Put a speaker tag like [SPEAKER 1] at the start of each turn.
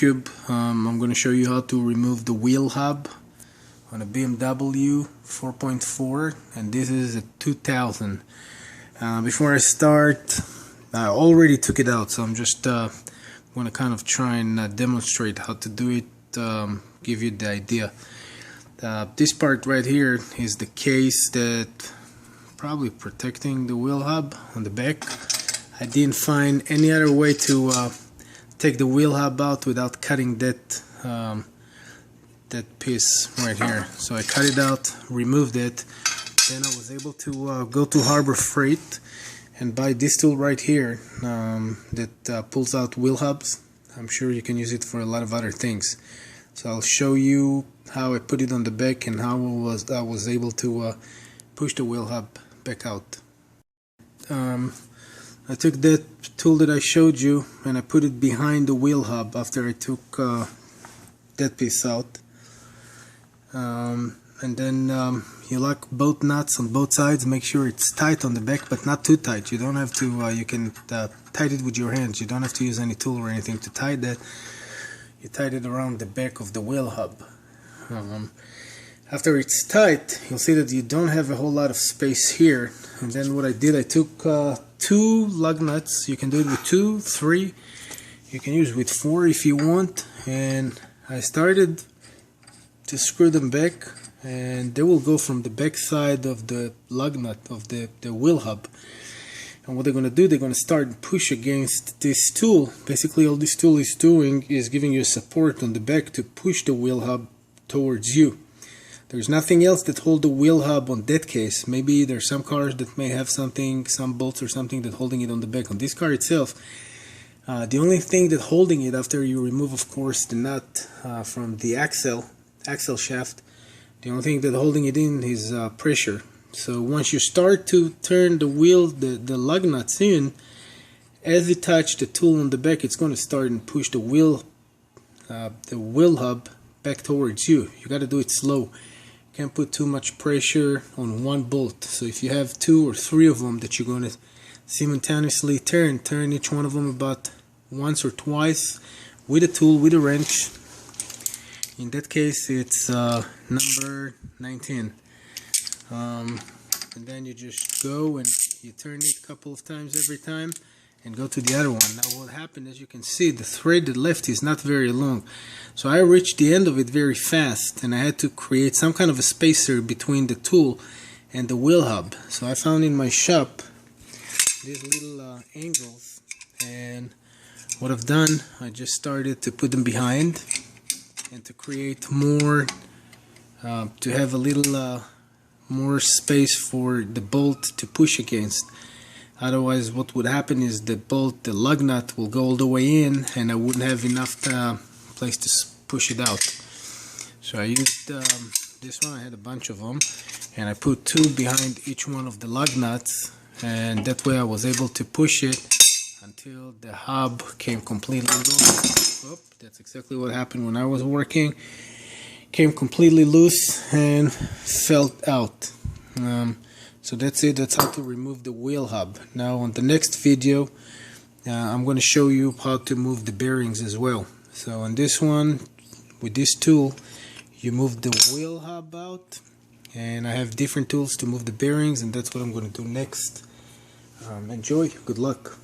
[SPEAKER 1] I'm going to show you how to remove the wheel hub on a BMW 4.4, and this is a 2000. Before I start, I already took it out, so I'm just going to kind of try and demonstrate how to do it, give you the idea. This part right here is the case that probably protecting the wheel hub on the back. I didn't find any other way to take the wheel hub out without cutting that piece right here. So I cut it out, removed it, then I was able to go to Harbor Freight and buy this tool right here that pulls out wheel hubs. I'm sure you can use it for a lot of other things. So I'll show you how I put it on the back and how I was able to push the wheel hub back out. I took that tool that I showed you and I put it behind the wheel hub after I took that piece out. And then you lock both nuts on both sides. Make sure it's tight on the back, but not too tight. You don't have to, you can tighten it with your hands. You don't have to use any tool or anything to tie that. You tie it around the back of the wheel hub. After it's tight, you'll see that you don't have a whole lot of space here. And then what I did, I took 2 lug nuts. You can do it with 2, 3. You can use with 4 if you want. And I started to screw them back, and they will go from the back side of the lug nut of the wheel hub. And what they're going to do, they're going to start and push against this tool. Basically all this tool is doing is giving you support on the back to push the wheel hub towards you. There's nothing else that hold the wheel hub on that case. Maybe there's some cars that may have something, some bolts or something that holding it on the back. On this car itself, the only thing that holding it, after you remove of course the nut from the axle shaft, the only thing that holding it in is pressure. So once you start to turn the wheel, the lug nuts in, as you touch the tool on the back, it's going to start and push the wheel hub back towards you. You got to do it slow. You can't put too much pressure on one bolt. So if you have 2 or 3 of them that you're going to simultaneously turn each one of them about once or twice with a tool, with a wrench. In that case, it's number 19. And then you just go and you turn it a couple of times every time and go to the other one. Now what happened, as you can see, the thread that left is not very long. So I reached the end of it very fast, and I had to create some kind of a spacer between the tool and the wheel hub. So I found in my shop these little angles, and what I've done, I just started to put them behind and to create more, to have a little more space for the bolt to push against. Otherwise what would happen is the lug nut will go all the way in, and I wouldn't have enough place to push it out. So I used this one. I had a bunch of them, and I put 2 behind each one of the lug nuts, and that way I was able to push it until the hub came completely loose. Oh, that's exactly what happened when I was working. Came completely loose and fell out. So that's it. That's how to remove the wheel hub. Now on the next video, I'm going to show you how to move the bearings as well. So on this one, with this tool, you move the wheel hub out, and I have different tools to move the bearings, and that's what I'm going to do next. Enjoy. Good luck.